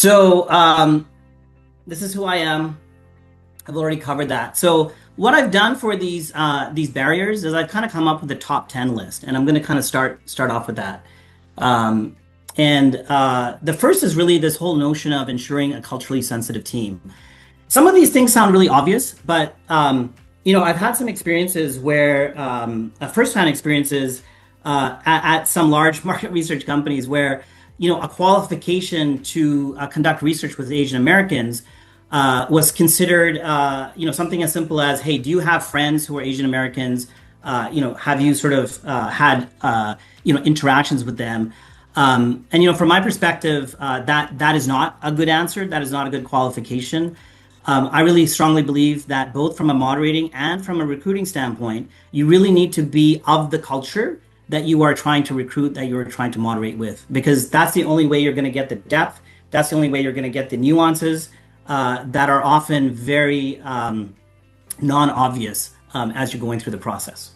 So this is who I am. I've already covered that. So what I've done for these barriers is I've kind of come up with a top 10 list, and I'm going to kind of start off with that. Um, and the first is really this whole notion of ensuring a culturally sensitive team. Some of these things sound really obvious, but I've had some experiences where first-hand experiences at some large market research companies where a qualification to conduct research with Asian Americans was considered something as simple as, hey, do you have friends who are Asian Americans? Have you sort of had interactions with them? And from my perspective, that is not a good answer. That is not a good qualification. I really strongly believe that both from a moderating and from a recruiting standpoint, you really need to be of the culture that you are trying to recruit, that you're trying to moderate with, because that's the only way you're going to get the depth. That's the only way you're going to get the nuances that are often very non-obvious as you're going through the process.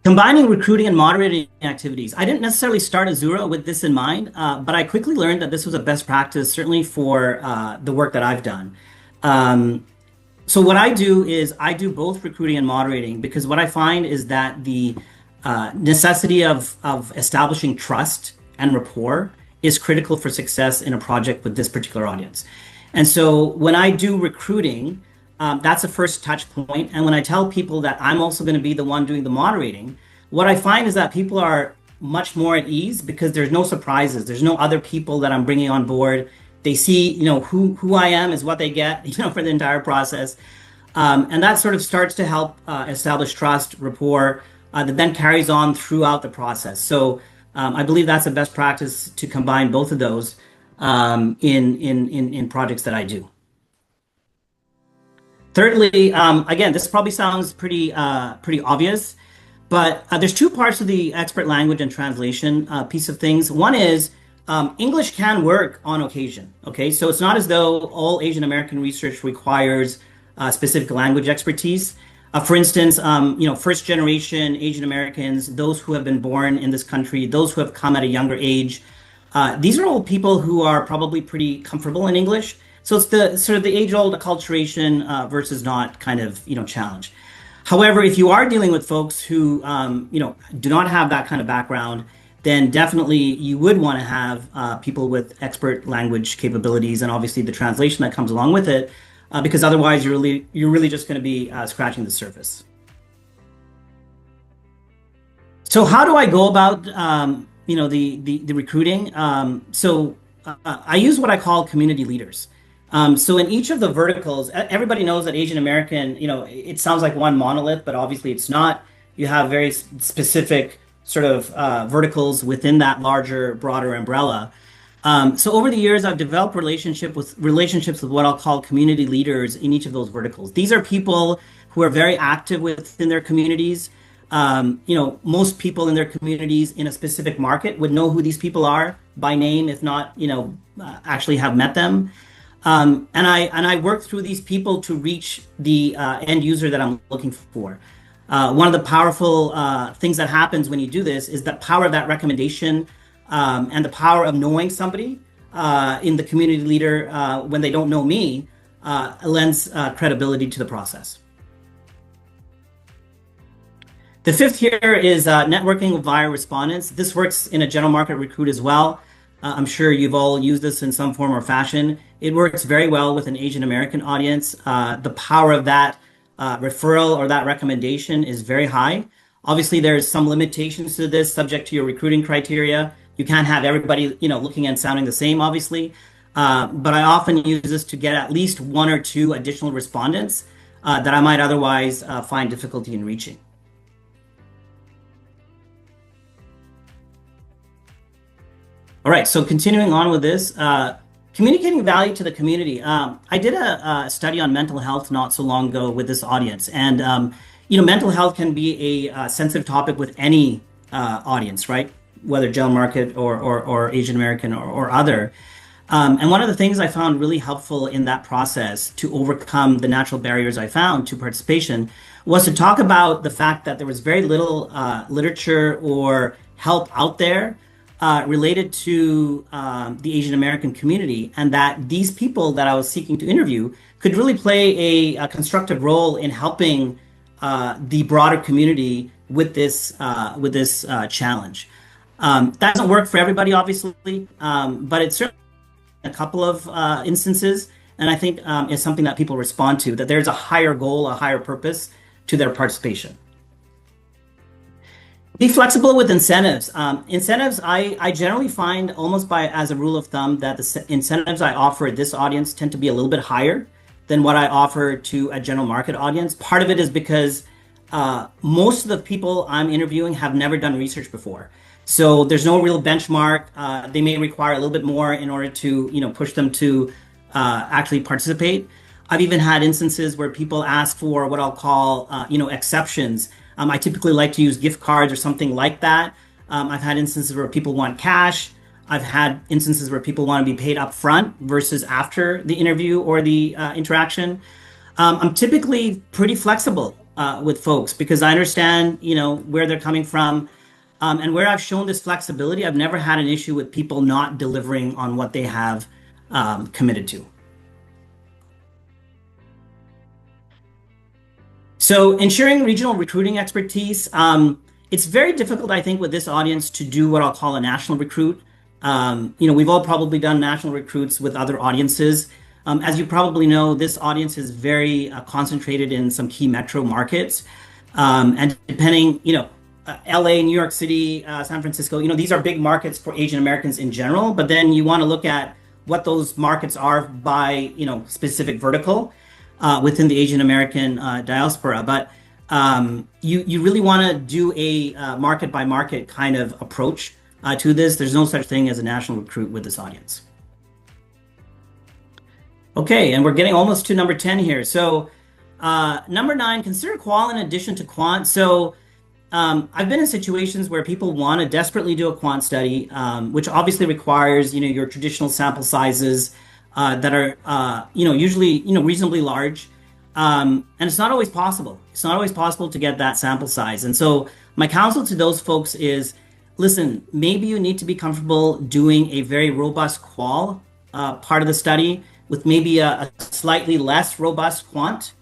Combining recruiting and moderating activities. I didn't necessarily start Azura with this in mind, but I quickly learned that this was a best practice, certainly for the work that I've done. So what I do is I do both recruiting and moderating, because what I find is that the necessity of establishing trust and rapport is critical for success in a project with this particular audience. And so when I do recruiting, that's the first touch point. And when I tell people that I'm also going to be the one doing the moderating, what I find is that people are much more at ease because there's no surprises. There's no other people that I'm bringing on board. They see, who I am is what they get, for the entire process. And that sort of starts to help establish trust, rapport, that then carries on throughout the process. So I believe that's a best practice to combine both of those in projects that I do. Thirdly, again, this probably sounds pretty obvious, but there's two parts of the expert language and translation piece of things. One is English can work on occasion. Okay, so it's not as though all Asian American research requires specific language expertise. For instance, first generation Asian Americans, those who have been born in this country, those who have come at a younger age, these are all people who are probably pretty comfortable in English. So it's the sort of the age-old acculturation versus not kind of challenge. However, if you are dealing with folks who do not have that kind of background, then definitely you would want to have people with expert language capabilities, and obviously the translation that comes along with it, because otherwise you're really just going to be scratching the surface. So how do I go about the recruiting? So I use what I call community leaders. So in each of the verticals, everybody knows that Asian American, it sounds like one monolith, but obviously it's not. You have very specific sort of verticals within that larger, broader umbrella. So over the years, I've developed relationships with what I'll call community leaders in each of those verticals. These are people who are very active within their communities. Most people in their communities in a specific market would know who these people are by name, if not, actually have met them. And I work through these people to reach the end user that I'm looking for. One of the powerful things that happens when you do this is the power of that recommendation and the power of knowing somebody in the community leader when they don't know me lends credibility to the process. The fifth here is networking via respondents. This works in a general market recruit as well. I'm sure you've all used this in some form or fashion. It works very well with an Asian American audience. The power of that referral or that recommendation is very high. Obviously, there's some limitations to this subject to your recruiting criteria. You can't have everybody, looking and sounding the same, obviously. But I often use this to get at least one or two additional respondents that I might otherwise find difficulty in reaching. All right, so continuing on with this, communicating value to the community. I did a study on mental health not so long ago with this audience, and mental health can be a sensitive topic with any audience, right? Whether general market or Asian American or other. And one of the things I found really helpful in that process to overcome the natural barriers I found to participation was to talk about the fact that there was very little literature or help out there related to the Asian American community, and that these people that I was seeking to interview could really play a constructive role in helping the broader community with this challenge. That doesn't work for everybody, obviously, but it's certainly a couple of instances, and I think it's something that people respond to, that there's a higher goal, a higher purpose to their participation. Be flexible with incentives. Incentives, I generally find almost by as a rule of thumb that the incentives I offer this audience tend to be a little bit higher than what I offer to a general market audience. Part of it is because most of the people I'm interviewing have never done research before. So there's no real benchmark. They may require a little bit more in order to, push them to actually participate. I've even had instances where people ask for what I'll call, exceptions. I typically like to use gift cards or something like that. I've had instances where people want cash. I've had instances where people want to be paid up front versus after the interview or the interaction. I'm typically pretty flexible with folks because I understand, where they're coming from. And where I've shown this flexibility, I've never had an issue with people not delivering on what they have committed to. So ensuring regional recruiting expertise, it's very difficult, I think, with this audience to do what I'll call a national recruit. We've all probably done national recruits with other audiences. As you probably know, this audience is very concentrated in some key metro markets. And depending, LA, New York City, San Francisco, these are big markets for Asian Americans in general, but then you want to look at what those markets are by, specific vertical within the Asian American diaspora. But you really want to do a market by market kind of approach to this. There's no such thing as a national recruit with this audience. Okay, and we're getting almost to number 10 here. So number 9, consider qual in addition to quant. So I've been in situations where people want to desperately do a quant study, which obviously requires, your traditional sample sizes that are, usually, reasonably large. And it's not always possible. It's not always possible to get that sample size. And so my counsel to those folks is, listen, maybe you need to be comfortable doing a very robust qual part of the study with maybe a slightly less robust quant.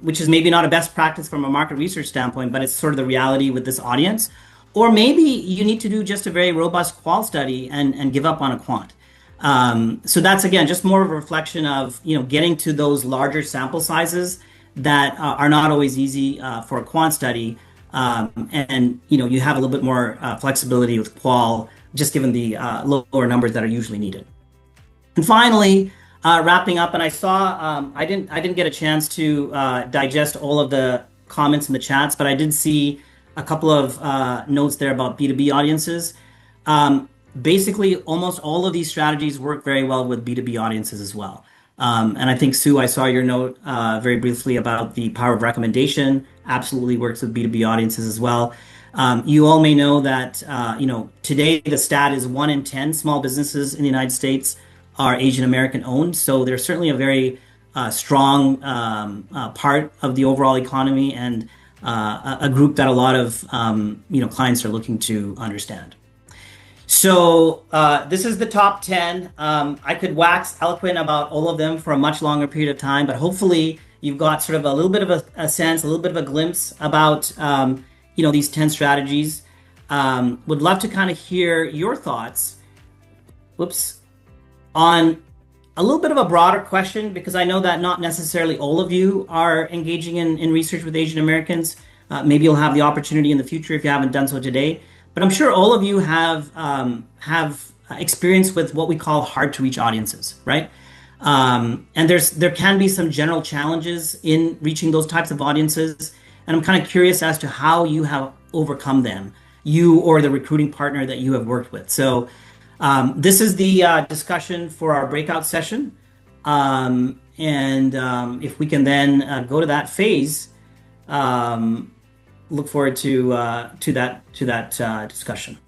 Which is maybe not a best practice from a market research standpoint, but it's sort of the reality with this audience. Or maybe you need to do just a very robust qual study and give up on a quant. So that's, again, just more of a reflection of, getting to those larger sample sizes that are not always easy for a quant study. And, you have a little bit more flexibility with qual, just given the lower numbers that are usually needed. And finally, wrapping up, and I saw I didn't get a chance to digest all of the comments in the chats, but I did see a couple of notes there about B2B audiences. Basically, almost all of these strategies work very well with B2B audiences as well. And I think, Sue, I saw your note very briefly about the power of recommendation. Absolutely works with B2B audiences as well. You all may know that today the stat is 1 in 10 small businesses in the United States are Asian American owned. So they're certainly a very strong part of the overall economy and a group that a lot of clients are looking to understand. So this is the top 10. I could wax eloquent about all of them for a much longer period of time, but hopefully you've got sort of a little bit of a sense, a little bit of a glimpse about these 10 strategies. Would love to kind of hear your thoughts. On a little bit of a broader question, because I know that not necessarily all of you are engaging in research with Asian Americans. Maybe you'll have the opportunity in the future if you haven't done so today. But I'm sure all of you have experience with what we call hard to reach audiences, right? And there can be some general challenges in reaching those types of audiences. And I'm kind of curious as to how you have overcome them, you or the recruiting partner that you have worked with. So this is the discussion for our breakout session. And if we can then go to that phase, look forward to that discussion.